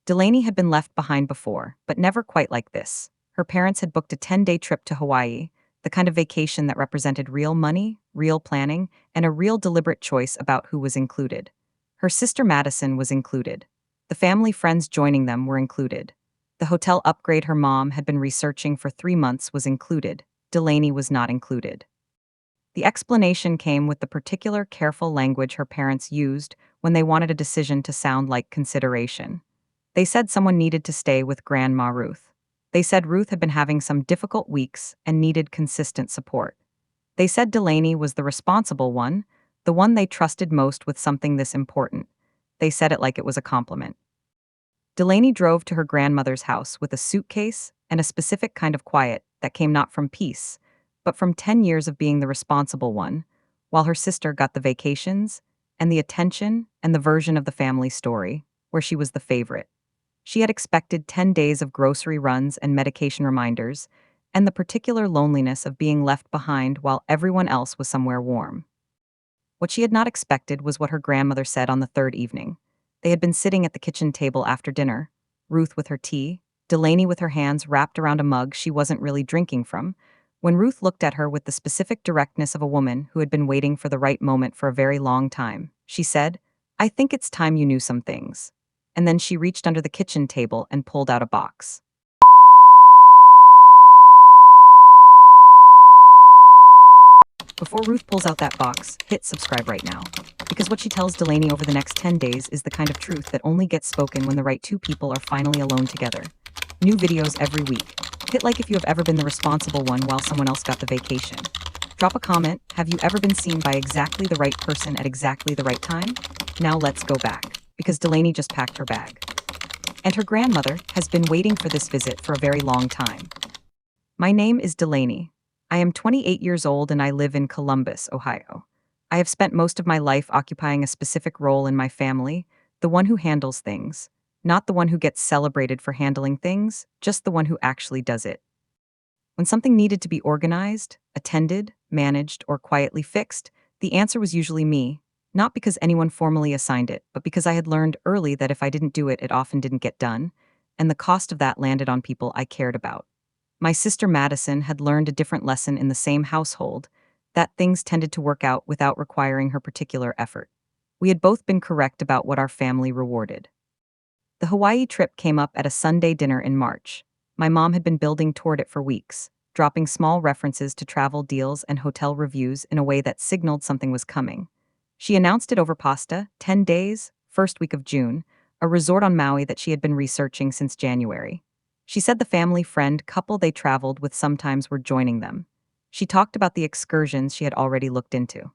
Delaney had been left behind before, but never quite like this. Her parents had booked a 10-day trip to Hawaii, the kind of vacation that represented real money, real planning, and a real deliberate choice about who was included. Her sister Madison was included. The family friends joining them were included. The hotel upgrade her mom had been researching for 3 months was included. Delaney was not included. The explanation came with the particular careful language her parents used when they wanted a decision to sound like consideration. They said someone needed to stay with Grandma Ruth. They said Ruth had been having some difficult weeks and needed consistent support. They said Delaney was the responsible one, the one they trusted most with something this important. They said it like it was a compliment. Delaney drove to her grandmother's house with a suitcase and a specific kind of quiet that came not from peace, but from 10 years of being the responsible one, while her sister got the vacations and the attention and the version of the family story where she was the favorite. She had expected 10 days of grocery runs and medication reminders, and the particular loneliness of being left behind while everyone else was somewhere warm. What she had not expected was what her grandmother said on the third evening. They had been sitting at the kitchen table after dinner, Ruth with her tea, Delaney with her hands wrapped around a mug she wasn't really drinking from, when Ruth looked at her with the specific directness of a woman who had been waiting for the right moment for a very long time. She said, "I think it's time you knew some things." And then she reached under the kitchen table and pulled out a box. Before Ruth pulls out that box, hit subscribe right now. Because what she tells Delaney over the next 10 days is the kind of truth that only gets spoken when the right two people are finally alone together. New videos every week. Hit like if you have ever been the responsible one while someone else got the vacation. Drop a comment, have you ever been seen by exactly the right person at exactly the right time? Now let's go back, because Delaney just packed her bag. And her grandmother has been waiting for this visit for a very long time. My name is Delaney. I am 28 years old and I live in Columbus, Ohio. I have spent most of my life occupying a specific role in my family, the one who handles things, not the one who gets celebrated for handling things, just the one who actually does it. When something needed to be organized, attended, managed, or quietly fixed, the answer was usually me, not because anyone formally assigned it, but because I had learned early that if I didn't do it, it often didn't get done, and the cost of that landed on people I cared about. My sister Madison had learned a different lesson in the same household, that things tended to work out without requiring her particular effort. We had both been correct about what our family rewarded. The Hawaii trip came up at a Sunday dinner in March. My mom had been building toward it for weeks, dropping small references to travel deals and hotel reviews in a way that signaled something was coming. She announced it over pasta, 10 days, first week of June, a resort on Maui that she had been researching since January. She said the family friend couple they traveled with sometimes were joining them. She talked about the excursions she had already looked into.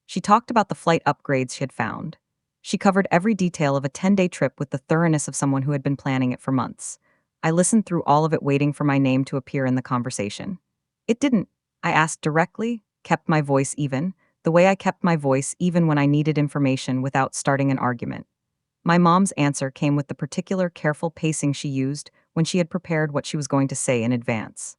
She talked about the flight upgrades she had found. She covered every detail of a 10-day trip with the thoroughness of someone who had been planning it for months. I listened through all of it waiting for my name to appear in the conversation. It didn't. I asked directly, kept my voice even, the way I kept my voice even when I needed information without starting an argument. My mom's answer came with the particular careful pacing she used when she had prepared what she was going to say in advance.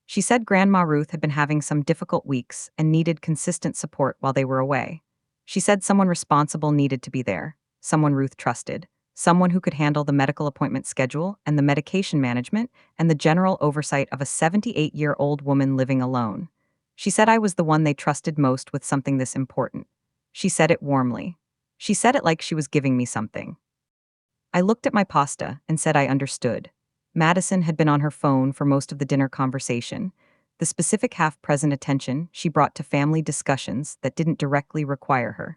She said Grandma Ruth had been having some difficult weeks and needed consistent support while they were away. She said someone responsible needed to be there, someone Ruth trusted, someone who could handle the medical appointment schedule and the medication management and the general oversight of a 78-year-old woman living alone. She said I was the one they trusted most with something this important. She said it warmly. She said it like she was giving me something. I looked at my pasta and said I understood. Madison had been on her phone for most of the dinner conversation, the specific half-present attention she brought to family discussions that didn't directly require her.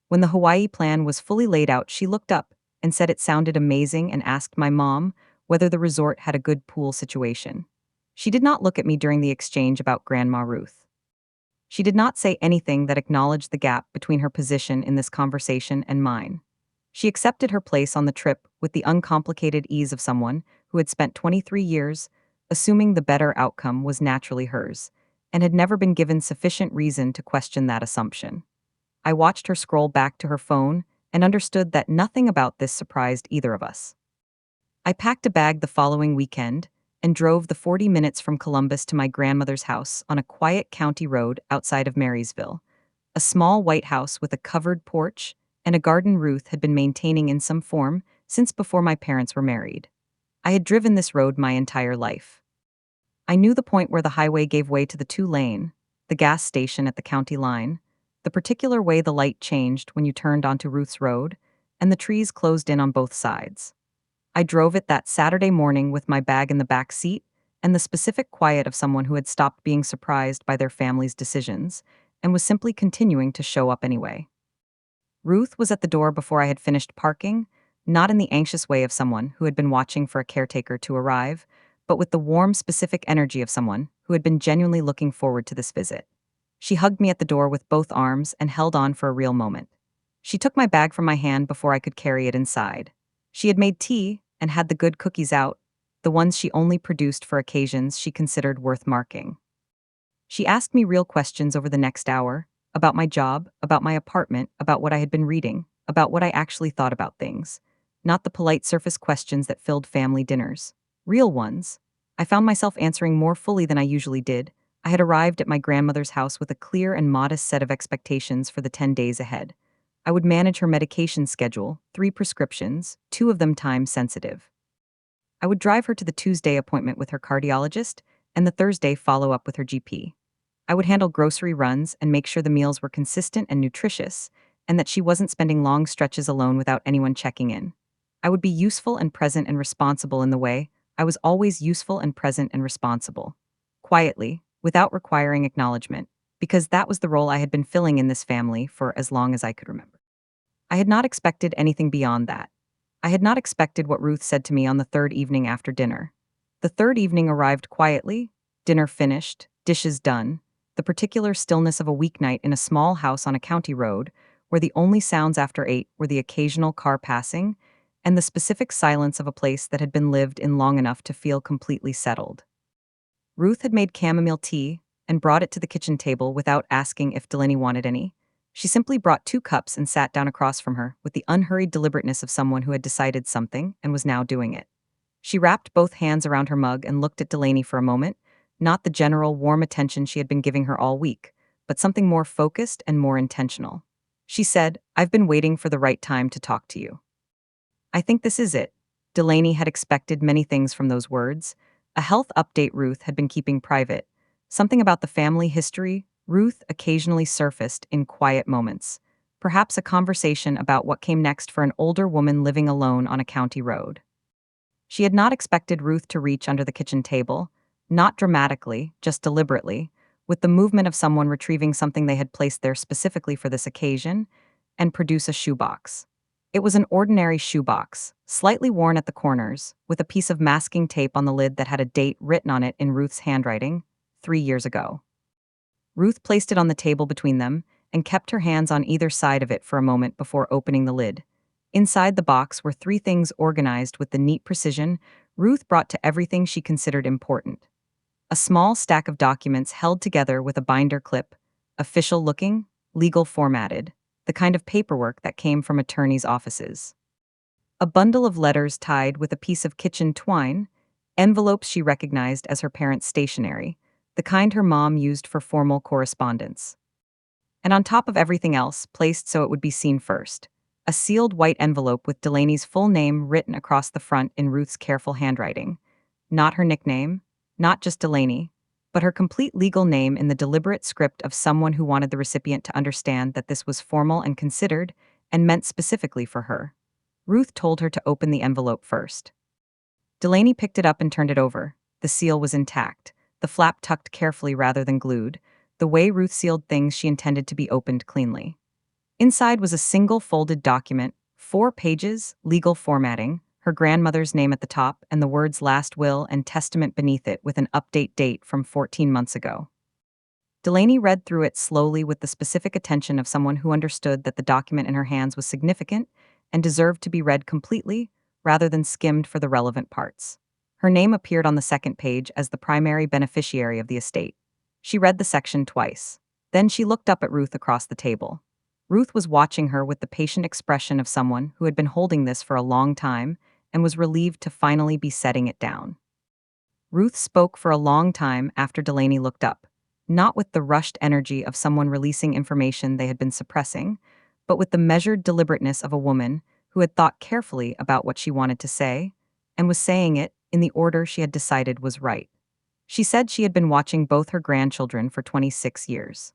When the Hawaii plan was fully laid out, she looked up and said it sounded amazing and asked my mom whether the resort had a good pool situation. She did not look at me during the exchange about Grandma Ruth. She did not say anything that acknowledged the gap between her position in this conversation and mine. She accepted her place on the trip with the uncomplicated ease of someone who had spent 23 years, assuming the better outcome was naturally hers, and had never been given sufficient reason to question that assumption. I watched her scroll back to her phone and understood that nothing about this surprised either of us. I packed a bag the following weekend and drove the 40 minutes from Columbus to my grandmother's house on a quiet county road outside of Marysville, a small white house with a covered porch and a garden Ruth had been maintaining in some form since before my parents were married. I had driven this road my entire life. I knew the point where the highway gave way to the two-lane, the gas station at the county line, the particular way the light changed when you turned onto Ruth's road, and the trees closed in on both sides. I drove it that Saturday morning with my bag in the back seat and the specific quiet of someone who had stopped being surprised by their family's decisions and was simply continuing to show up anyway. Ruth was at the door before I had finished parking, not in the anxious way of someone who had been watching for a caretaker to arrive, but with the warm, specific energy of someone who had been genuinely looking forward to this visit. She hugged me at the door with both arms and held on for a real moment. She took my bag from my hand before I could carry it inside. She had made tea and had the good cookies out, the ones she only produced for occasions she considered worth marking. She asked me real questions over the next hour, about my job, about my apartment, about what I had been reading, about what I actually thought about things. Not the polite surface questions that filled family dinners. Real ones. I found myself answering more fully than I usually did. I had arrived at my grandmother's house with a clear and modest set of expectations for the 10 days ahead. I would manage her medication schedule, 3 prescriptions, 2 of them time-sensitive. I would drive her to the Tuesday appointment with her cardiologist and the Thursday follow-up with her GP. I would handle grocery runs and make sure the meals were consistent and nutritious, and that she wasn't spending long stretches alone without anyone checking in. I would be useful and present and responsible in the way I was always useful and present and responsible. Quietly, without requiring acknowledgement, because that was the role I had been filling in this family for as long as I could remember. I had not expected anything beyond that. I had not expected what Ruth said to me on the third evening after dinner. The third evening arrived quietly, dinner finished, dishes done, the particular stillness of a weeknight in a small house on a county road, where the only sounds after 8 were the occasional car passing, and the specific silence of a place that had been lived in long enough to feel completely settled. Ruth had made chamomile tea and brought it to the kitchen table without asking if Delaney wanted any. She simply brought 2 cups and sat down across from her with the unhurried deliberateness of someone who had decided something and was now doing it. She wrapped both hands around her mug and looked at Delaney for a moment, not the general warm attention she had been giving her all week, but something more focused and more intentional. She said, "I've been waiting for the right time to talk to you." I think this is it. Delaney had expected many things from those words. A health update Ruth had been keeping private. Something about the family history Ruth occasionally surfaced in quiet moments. Perhaps a conversation about what came next for an older woman living alone on a county road. She had not expected Ruth to reach under the kitchen table, not dramatically, just deliberately, with the movement of someone retrieving something they had placed there specifically for this occasion, and produce a shoebox. It was an ordinary shoebox, slightly worn at the corners, with a piece of masking tape on the lid that had a date written on it in Ruth's handwriting, 3 years ago. Ruth placed it on the table between them and kept her hands on either side of it for a moment before opening the lid. Inside the box were 3 things organized with the neat precision Ruth brought to everything she considered important. A small stack of documents held together with a binder clip, official-looking, legal formatted, the kind of paperwork that came from attorneys' offices. A bundle of letters tied with a piece of kitchen twine, envelopes she recognized as her parents' stationery, the kind her mom used for formal correspondence. And on top of everything else, placed so it would be seen first, a sealed white envelope with Delaney's full name written across the front in Ruth's careful handwriting. Not her nickname, not just Delaney, but her complete legal name in the deliberate script of someone who wanted the recipient to understand that this was formal and considered, and meant specifically for her. Ruth told her to open the envelope first. Delaney picked it up and turned it over. The seal was intact, the flap tucked carefully rather than glued, the way Ruth sealed things she intended to be opened cleanly. Inside was a single folded document, 4 pages, legal formatting, her grandmother's name at the top, and the words last will and testament beneath it with an update date from 14 months ago. Delaney read through it slowly with the specific attention of someone who understood that the document in her hands was significant and deserved to be read completely, rather than skimmed for the relevant parts. Her name appeared on the second page as the primary beneficiary of the estate. She read the section twice. Then she looked up at Ruth across the table. Ruth was watching her with the patient expression of someone who had been holding this for a long time and was relieved to finally be setting it down. Ruth spoke for a long time after Delaney looked up, not with the rushed energy of someone releasing information they had been suppressing, but with the measured deliberateness of a woman who had thought carefully about what she wanted to say, and was saying it in the order she had decided was right. She said she had been watching both her grandchildren for 26 years.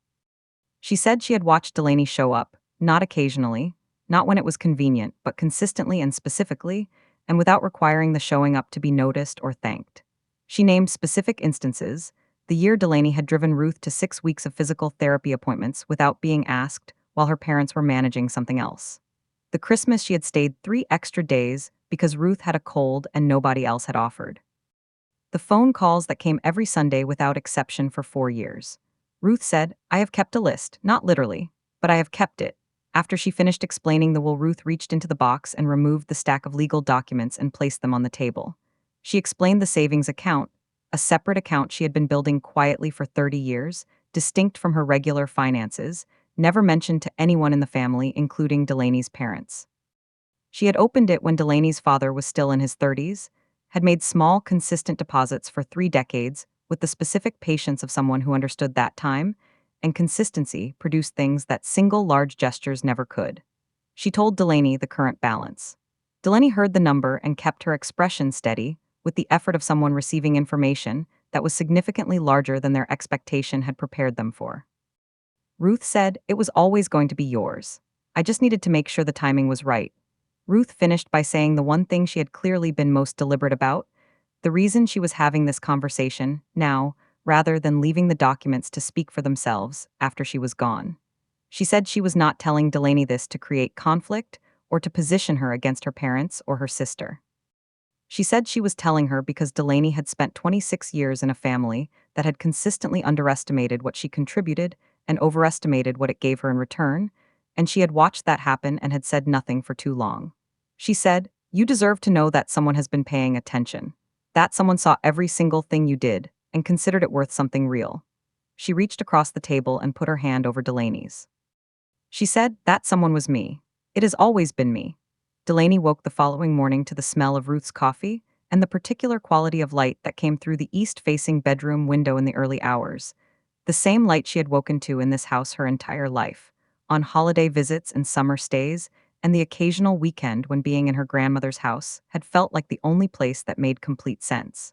She said she had watched Delaney show up, not occasionally, not when it was convenient, but consistently and specifically, and without requiring the showing up to be noticed or thanked. She named specific instances: the year Delaney had driven Ruth to 6 weeks of physical therapy appointments without being asked while her parents were managing something else; the Christmas she had stayed 3 extra days because Ruth had a cold and nobody else had offered; the phone calls that came every Sunday without exception for 4 years. Ruth said, "I have kept a list, not literally, but I have kept it." After she finished explaining the will, Ruth reached into the box and removed the stack of legal documents and placed them on the table. She explained the savings account, a separate account she had been building quietly for 30 years, distinct from her regular finances, never mentioned to anyone in the family, including Delaney's parents. She had opened it when Delaney's father was still in his 30s, had made small, consistent deposits for 3 decades with the specific patience of someone who understood that time, and consistency produced things that single large gestures never could. She told Delaney the current balance. Delaney heard the number and kept her expression steady, with the effort of someone receiving information that was significantly larger than their expectation had prepared them for. Ruth said, "It was always going to be yours. I just needed to make sure the timing was right." Ruth finished by saying the one thing she had clearly been most deliberate about: the reason she was having this conversation now, rather than leaving the documents to speak for themselves after she was gone. She said she was not telling Delaney this to create conflict or to position her against her parents or her sister. She said she was telling her because Delaney had spent 26 years in a family that had consistently underestimated what she contributed and overestimated what it gave her in return, and she had watched that happen and had said nothing for too long. She said, "You deserve to know that someone has been paying attention. That someone saw every single thing you did and considered it worth something real." She reached across the table and put her hand over Delaney's. She said, "That someone was me. It has always been me." Delaney woke the following morning to the smell of Ruth's coffee and the particular quality of light that came through the east-facing bedroom window in the early hours. The same light she had woken to in this house her entire life, on holiday visits and summer stays, and the occasional weekend when being in her grandmother's house had felt like the only place that made complete sense.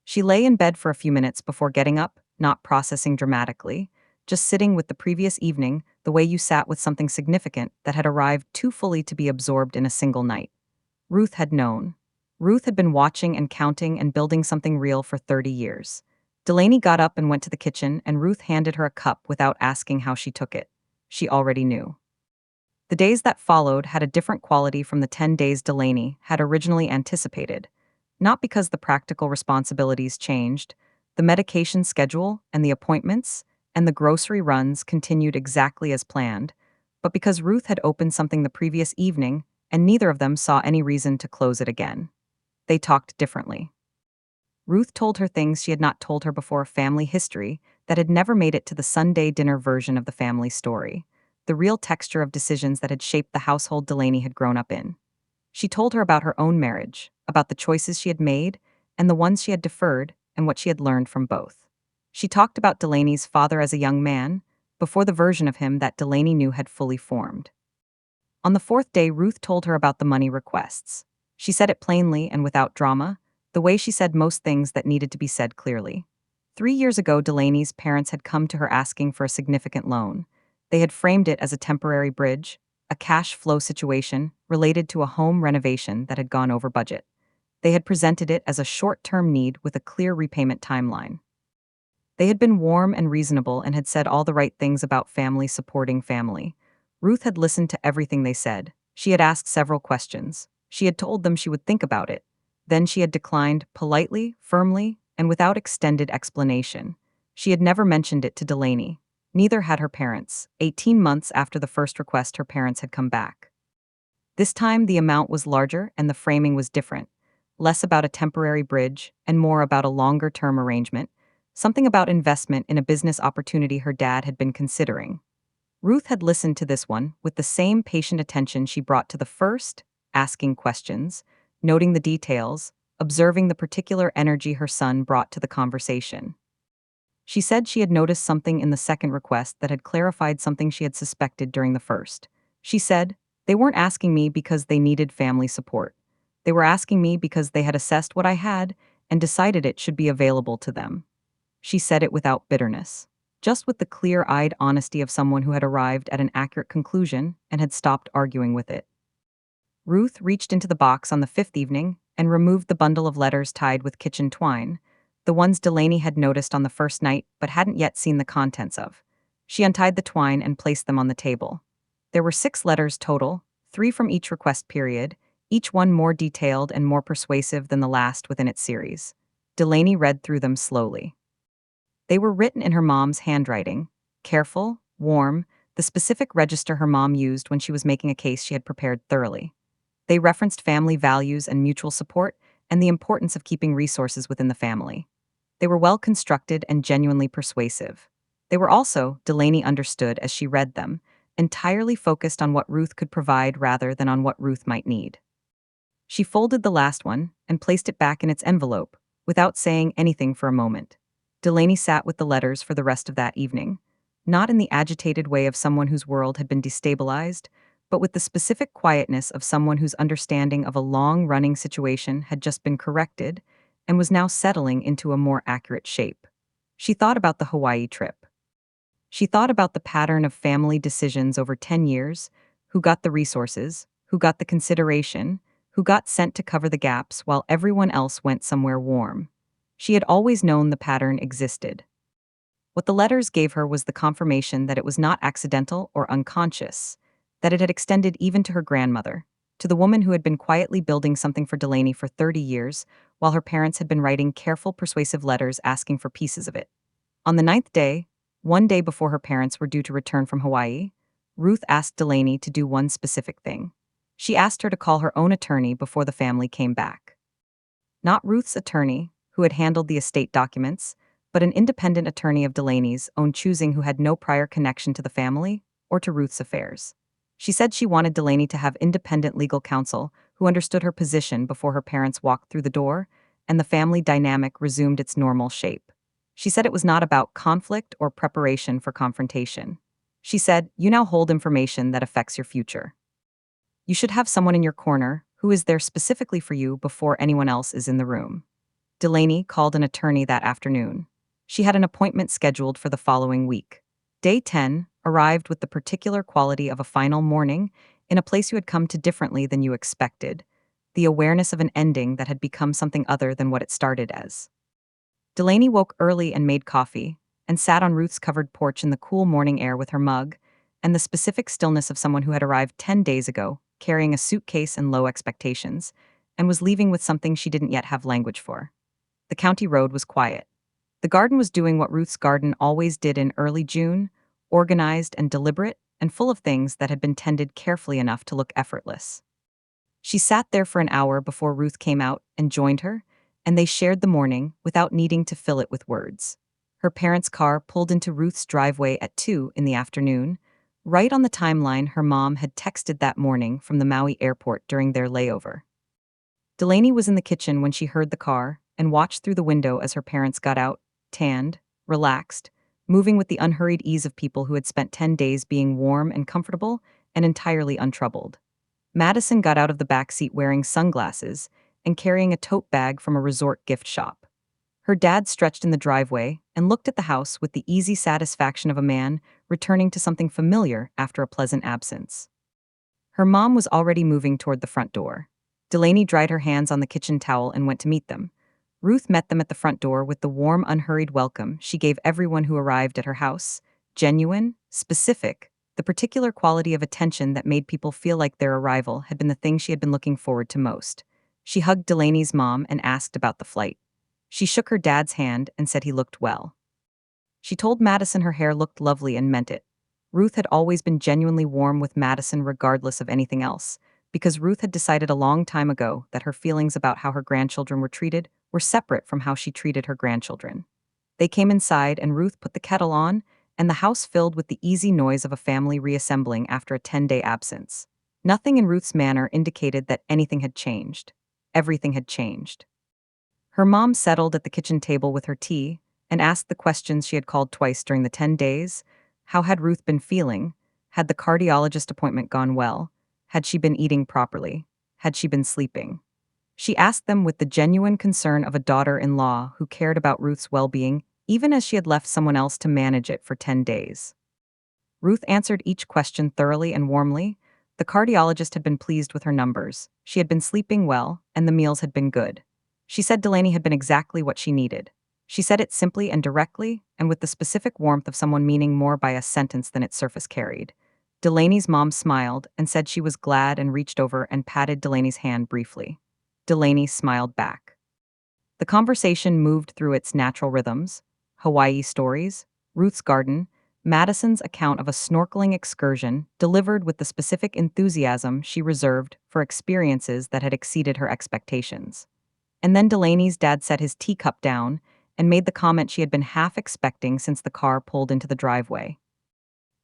She lay in bed for a few minutes before getting up, not processing dramatically, just sitting with the previous evening the way you sat with something significant that had arrived too fully to be absorbed in a single night. Ruth had known. Ruth had been watching and counting and building something real for 30 years. Delaney got up and went to the kitchen, and Ruth handed her a cup without asking how she took it. She already knew. The days that followed had a different quality from the 10 days Delaney had originally anticipated, not because the practical responsibilities changed. The medication schedule and the appointments and the grocery runs continued exactly as planned, but because Ruth had opened something the previous evening and neither of them saw any reason to close it again. They talked differently. Ruth told her things she had not told her before: family history that had never made it to the Sunday dinner version of the family story, the real texture of decisions that had shaped the household Delaney had grown up in. She told her about her own marriage, about the choices she had made and the ones she had deferred, and what she had learned from both. She talked about Delaney's father as a young man, before the version of him that Delaney knew had fully formed. On the fourth day, Ruth told her about the money requests. She said it plainly and without drama, the way she said most things that needed to be said clearly. 3 years ago, Delaney's parents had come to her asking for a significant loan. They had framed it as a temporary bridge, a cash flow situation related to a home renovation that had gone over budget. They had presented it as a short-term need with a clear repayment timeline. They had been warm and reasonable and had said all the right things about family supporting family. Ruth had listened to everything they said. She had asked several questions. She had told them she would think about it. Then she had declined, politely, firmly, and without extended explanation. She had never mentioned it to Delaney. Neither had her parents. 18 months after the first request, her parents had come back. This time the amount was larger and the framing was different. Less about a temporary bridge and more about a longer-term arrangement, something about investment in a business opportunity her dad had been considering. Ruth had listened to this one with the same patient attention she brought to the first, asking questions, noting the details, observing the particular energy her son brought to the conversation. She said she had noticed something in the second request that had clarified something she had suspected during the first. She said, They weren't asking me because they needed family support. They were asking me because they had assessed what I had and decided it should be available to them. She said it without bitterness, just with the clear-eyed honesty of someone who had arrived at an accurate conclusion and had stopped arguing with it. Ruth reached into the box on the fifth evening and removed the bundle of letters tied with kitchen twine, the ones Delaney had noticed on the first night but hadn't yet seen the contents of. She untied the twine and placed them on the table. There were 6 letters total, 3 from each request period, each one more detailed and more persuasive than the last within its series. Delaney read through them slowly. They were written in her mom's handwriting, careful, warm, the specific register her mom used when she was making a case she had prepared thoroughly. They referenced family values and mutual support and the importance of keeping resources within the family. They were well constructed and genuinely persuasive. They were also, Delaney understood as she read them, entirely focused on what Ruth could provide rather than on what Ruth might need. She folded the last one and placed it back in its envelope, without saying anything for a moment. Delaney sat with the letters for the rest of that evening, not in the agitated way of someone whose world had been destabilized, but with the specific quietness of someone whose understanding of a long-running situation had just been corrected and was now settling into a more accurate shape. She thought about the Hawaii trip. She thought about the pattern of family decisions over 10 years, who got the resources, who got the consideration, who got sent to cover the gaps while everyone else went somewhere warm. She had always known the pattern existed. What the letters gave her was the confirmation that it was not accidental or unconscious, that it had extended even to her grandmother, to the woman who had been quietly building something for Delaney for 30 years, while her parents had been writing careful, persuasive letters asking for pieces of it. On the 9th day, one day before her parents were due to return from Hawaii, Ruth asked Delaney to do one specific thing. She asked her to call her own attorney before the family came back. Not Ruth's attorney, who had handled the estate documents, but an independent attorney of Delaney's own choosing who had no prior connection to the family or to Ruth's affairs. She said she wanted Delaney to have independent legal counsel who understood her position before her parents walked through the door and the family dynamic resumed its normal shape. She said it was not about conflict or preparation for confrontation. She said, "You now hold information that affects your future. You should have someone in your corner who is there specifically for you before anyone else is in the room." Delaney called an attorney that afternoon. She had an appointment scheduled for the following week. Day 10 arrived with the particular quality of a final morning in a place you had come to differently than you expected, the awareness of an ending that had become something other than what it started as. Delaney woke early and made coffee, and sat on Ruth's covered porch in the cool morning air with her mug, and the specific stillness of someone who had arrived 10 days ago, carrying a suitcase and low expectations, and was leaving with something she didn't yet have language for. The county road was quiet. The garden was doing what Ruth's garden always did in early June, organized and deliberate, and full of things that had been tended carefully enough to look effortless. She sat there for an hour before Ruth came out and joined her, and they shared the morning without needing to fill it with words. Her parents' car pulled into Ruth's driveway at 2 in the afternoon, right on the timeline her mom had texted that morning from the Maui airport during their layover. Delaney was in the kitchen when she heard the car and watched through the window as her parents got out, tanned, relaxed, moving with the unhurried ease of people who had spent 10 days being warm and comfortable and entirely untroubled. Madison got out of the back seat wearing sunglasses and carrying a tote bag from a resort gift shop. Her dad stretched in the driveway and looked at the house with the easy satisfaction of a man returning to something familiar after a pleasant absence. Her mom was already moving toward the front door. Delaney dried her hands on the kitchen towel and went to meet them. Ruth met them at the front door with the warm, unhurried welcome she gave everyone who arrived at her house, genuine, specific, the particular quality of attention that made people feel like their arrival had been the thing she had been looking forward to most. She hugged Delaney's mom and asked about the flight. She shook her dad's hand and said he looked well. She told Madison her hair looked lovely and meant it. Ruth had always been genuinely warm with Madison regardless of anything else, because Ruth had decided a long time ago that her feelings about how her grandchildren were treated were separate from how she treated her grandchildren. They came inside and Ruth put the kettle on, and the house filled with the easy noise of a family reassembling after a 10-day absence. Nothing in Ruth's manner indicated that anything had changed. Everything had changed. Her mom settled at the kitchen table with her tea and asked the questions she had called twice during the 10 days. How had Ruth been feeling? Had the cardiologist appointment gone well? Had she been eating properly? Had she been sleeping? She asked them with the genuine concern of a daughter-in-law who cared about Ruth's well-being, even as she had left someone else to manage it for 10 days. Ruth answered each question thoroughly and warmly. The cardiologist had been pleased with her numbers. She had been sleeping well, and the meals had been good. She said Delaney had been exactly what she needed. She said it simply and directly, and with the specific warmth of someone meaning more by a sentence than its surface carried. Delaney's mom smiled and said she was glad and reached over and patted Delaney's hand briefly. Delaney smiled back. The conversation moved through its natural rhythms: Hawaii stories, Ruth's garden, Madison's account of a snorkeling excursion delivered with the specific enthusiasm she reserved for experiences that had exceeded her expectations. And then Delaney's dad set his teacup down and made the comment she had been half expecting since the car pulled into the driveway.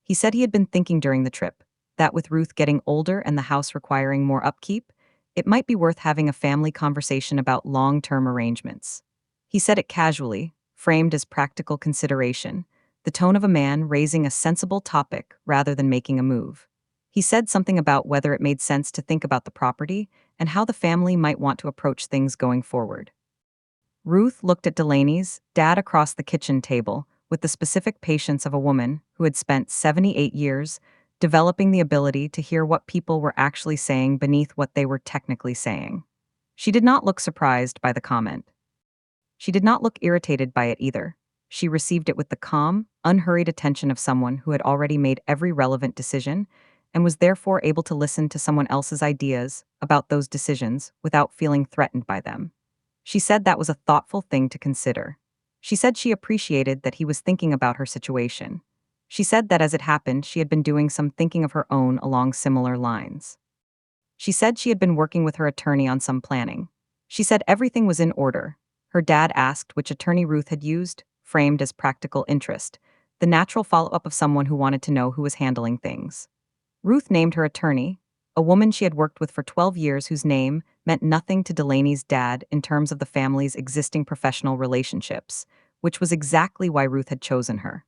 He said he had been thinking during the trip that with Ruth getting older and the house requiring more upkeep, it might be worth having a family conversation about long-term arrangements. He said it casually, framed as practical consideration, the tone of a man raising a sensible topic rather than making a move. He said something about whether it made sense to think about the property and how the family might want to approach things going forward. Ruth looked at Delaney's dad across the kitchen table with the specific patience of a woman who had spent 78 years developing the ability to hear what people were actually saying beneath what they were technically saying. She did not look surprised by the comment. She did not look irritated by it either. She received it with the calm, unhurried attention of someone who had already made every relevant decision and was therefore able to listen to someone else's ideas about those decisions without feeling threatened by them. She said that was a thoughtful thing to consider. She said she appreciated that he was thinking about her situation. She said that as it happened, she had been doing some thinking of her own along similar lines. She said she had been working with her attorney on some planning. She said everything was in order. Her dad asked which attorney Ruth had used, framed as practical interest, the natural follow-up of someone who wanted to know who was handling things. Ruth named her attorney, a woman she had worked with for 12 years whose name meant nothing to Delaney's dad in terms of the family's existing professional relationships, which was exactly why Ruth had chosen her.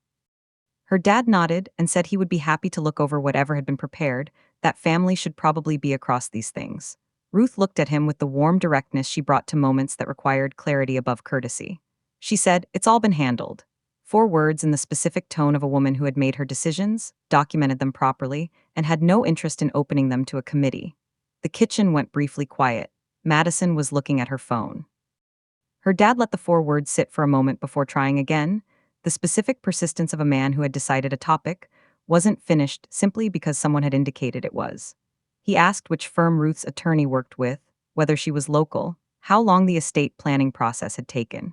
Her dad nodded and said he would be happy to look over whatever had been prepared, that family should probably be across these things. Ruth looked at him with the warm directness she brought to moments that required clarity above courtesy. She said, "It's all been handled." 4 words in the specific tone of a woman who had made her decisions, documented them properly, and had no interest in opening them to a committee. The kitchen went briefly quiet. Madison was looking at her phone. Her dad let the 4 words sit for a moment before trying again. The specific persistence of a man who had decided a topic wasn't finished simply because someone had indicated it was. He asked which firm Ruth's attorney worked with, whether she was local, how long the estate planning process had taken.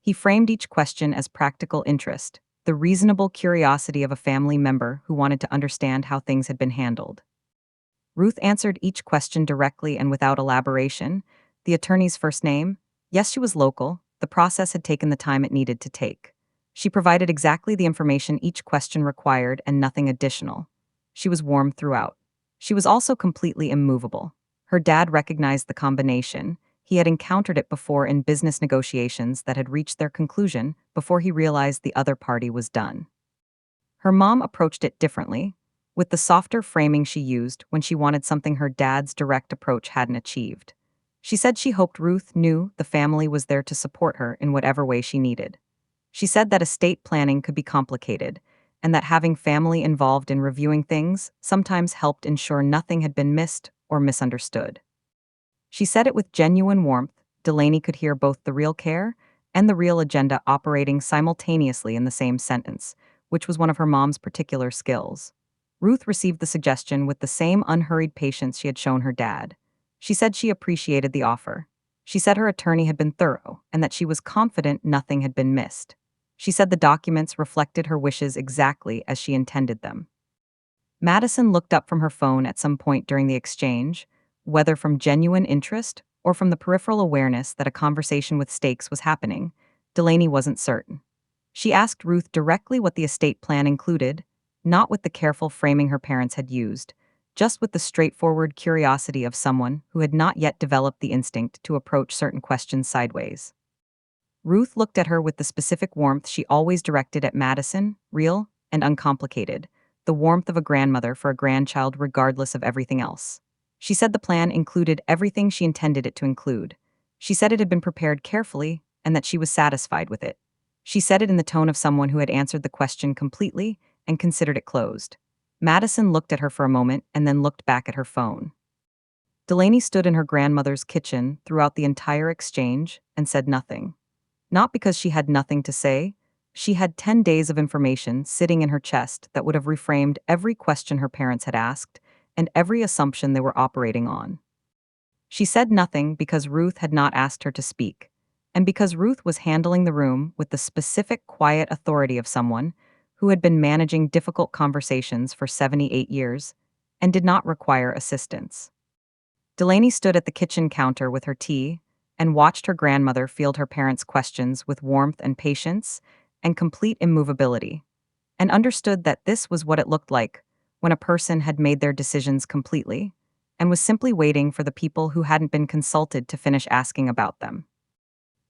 He framed each question as practical interest, the reasonable curiosity of a family member who wanted to understand how things had been handled. Ruth answered each question directly and without elaboration. The attorney's first name? Yes, she was local. The process had taken the time it needed to take. She provided exactly the information each question required and nothing additional. She was warm throughout. She was also completely immovable. Her dad recognized the combination. He had encountered it before in business negotiations that had reached their conclusion before he realized the other party was done. Her mom approached it differently, with the softer framing she used when she wanted something her dad's direct approach hadn't achieved. She said she hoped Ruth knew the family was there to support her in whatever way she needed. She said that estate planning could be complicated, and that having family involved in reviewing things sometimes helped ensure nothing had been missed or misunderstood. She said it with genuine warmth. Delaney could hear both the real care and the real agenda operating simultaneously in the same sentence, which was one of her mom's particular skills. Ruth received the suggestion with the same unhurried patience she had shown her dad. She said she appreciated the offer. She said her attorney had been thorough and that she was confident nothing had been missed. She said the documents reflected her wishes exactly as she intended them. Madison looked up from her phone at some point during the exchange, whether from genuine interest or from the peripheral awareness that a conversation with stakes was happening. Delaney wasn't certain. She asked Ruth directly what the estate plan included, not with the careful framing her parents had used, just with the straightforward curiosity of someone who had not yet developed the instinct to approach certain questions sideways. Ruth looked at her with the specific warmth she always directed at Madison, real and uncomplicated, the warmth of a grandmother for a grandchild regardless of everything else. She said the plan included everything she intended it to include. She said it had been prepared carefully and that she was satisfied with it. She said it in the tone of someone who had answered the question completely and considered it closed. Madison looked at her for a moment and then looked back at her phone. Delaney stood in her grandmother's kitchen throughout the entire exchange and said nothing. Not because she had nothing to say. She had 10 days of information sitting in her chest that would have reframed every question her parents had asked and every assumption they were operating on. She said nothing because Ruth had not asked her to speak, and because Ruth was handling the room with the specific quiet authority of someone who had been managing difficult conversations for 78 years and did not require assistance. Delaney stood at the kitchen counter with her tea and watched her grandmother field her parents' questions with warmth and patience and complete immovability, and understood that this was what it looked like when a person had made their decisions completely and was simply waiting for the people who hadn't been consulted to finish asking about them.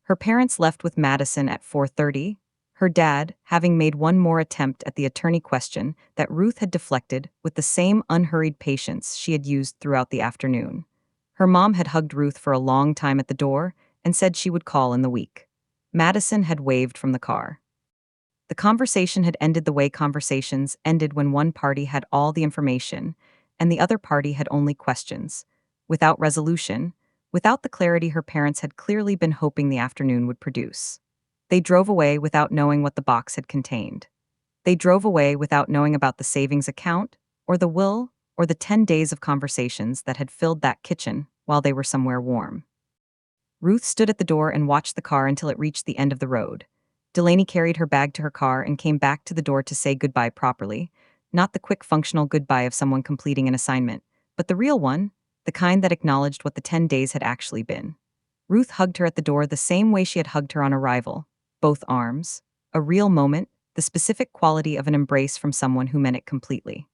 Her parents left with Madison at 4:30, her dad having made one more attempt at the attorney question that Ruth had deflected with the same unhurried patience she had used throughout the afternoon. Her mom had hugged Ruth for a long time at the door and said she would call in the week. Madison had waved from the car. The conversation had ended the way conversations ended when one party had all the information and the other party had only questions, without resolution, without the clarity her parents had clearly been hoping the afternoon would produce. They drove away without knowing what the box had contained. They drove away without knowing about the savings account, or the will, or the 10 days of conversations that had filled that kitchen while they were somewhere warm. Ruth stood at the door and watched the car until it reached the end of the road. Delaney carried her bag to her car and came back to the door to say goodbye properly, not the quick functional goodbye of someone completing an assignment, but the real one, the kind that acknowledged what the 10 days had actually been. Ruth hugged her at the door the same way she had hugged her on arrival, both arms, a real moment, the specific quality of an embrace from someone who meant it completely.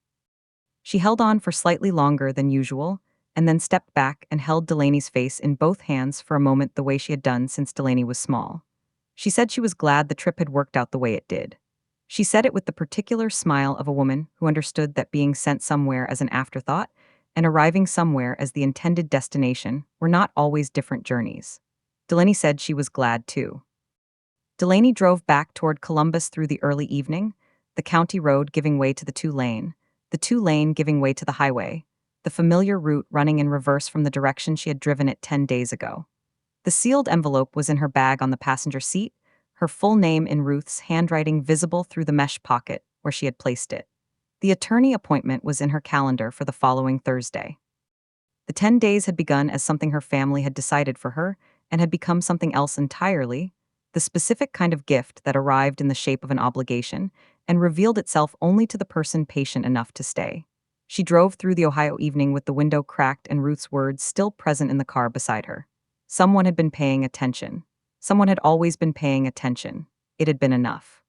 She held on for slightly longer than usual, and then stepped back and held Delaney's face in both hands for a moment the way she had done since Delaney was small. She said she was glad the trip had worked out the way it did. She said it with the particular smile of a woman who understood that being sent somewhere as an afterthought and arriving somewhere as the intended destination were not always different journeys. Delaney said she was glad too. Delaney drove back toward Columbus through the early evening, the county road giving way to the two-lane giving way to the highway, the familiar route running in reverse from the direction she had driven it 10 days ago. The sealed envelope was in her bag on the passenger seat, her full name in Ruth's handwriting visible through the mesh pocket where she had placed it. The attorney appointment was in her calendar for the following Thursday. The 10 days had begun as something her family had decided for her and had become something else entirely, the specific kind of gift that arrived in the shape of an obligation and revealed itself only to the person patient enough to stay. She drove through the Ohio evening with the window cracked and Ruth's words still present in the car beside her. Someone had been paying attention. Someone had always been paying attention. It had been enough.